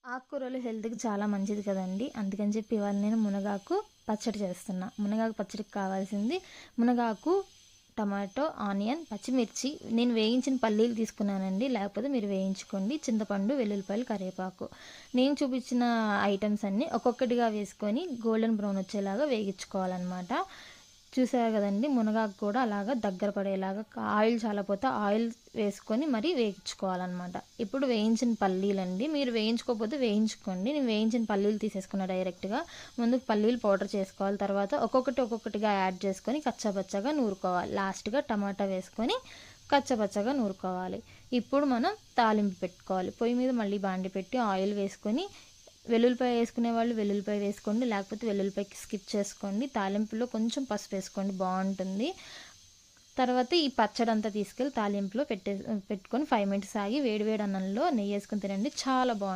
ఆకుకూరలు హెల్త్‌కి చాలా మంచిది కదండీ! అందుకని చెప్పి ఇవాళ నేను మునగాకు పచ్చడి చేస్తున్నా. మునగాకు పచ్చడికి కావాల్సింది మునగాకు, టమాటో, ఆనియన్, పచ్చిమిర్చి. నేను వేయించిన పల్లీలు తీసుకున్నానండి. లేకపోతే మీరు వేయించుకోండి. చింతపండు, వెల్లుల్లిపాయలు, కరివేపాకు. నేను చూపించిన ఐటెమ్స్ అన్నీ ఒక్కొక్కటిగా వేసుకొని గోల్డెన్ బ్రౌన్ వచ్చేలాగా వేగించుకోవాలనమాట. చూసారు కదండీ! మునగాకు కూడా అలాగా దగ్గర పడేలాగా ఆయిల్ చాలా పోతే ఆయిల్ వేసుకొని మరీ వేయించుకోవాలన్నమాట. ఇప్పుడు వేయించిన పల్లీలండి. మీరు వేయించుకోకపోతే వేయించుకోండి. నేను వేయించిన పల్లీలు తీసేసుకున్నా డైరెక్ట్‌గా. ముందు పల్లీలు పౌడర్ చేసుకోవాలి. తర్వాత ఒక్కొక్కటిగా యాడ్ చేసుకొని కచ్చాపచ్చాగా నూరుకోవాలి. లాస్ట్‌గా టమాటా వేసుకొని కచ్చాపచ్చాగా నూరుకోవాలి. ఇప్పుడు మనం తాలింపు పెట్టుకోవాలి. పొయ్యి మీద మళ్ళీ బాండి పెట్టి ఆయిల్ వేసుకొని వెల్లుల్లిపాయ వేసుకునే వాళ్ళు వెల్లుల్లిపాయ వేసుకోండి. లేకపోతే వెల్లుల్లిపాయకి స్కిప్ చేసుకోండి. తాలింపులో కొంచెం పసుపు వేసుకోండి, బాగుంటుంది. తర్వాత ఈ పచ్చడంతా తీసుకెళ్ళి తాలింపులో పెట్టుకొని 5 మినిట్స్ ఆగి వేడి వేడి అన్నంలో నెయ్యి వేసుకొని తినండి, చాలా బాగుంటుంది.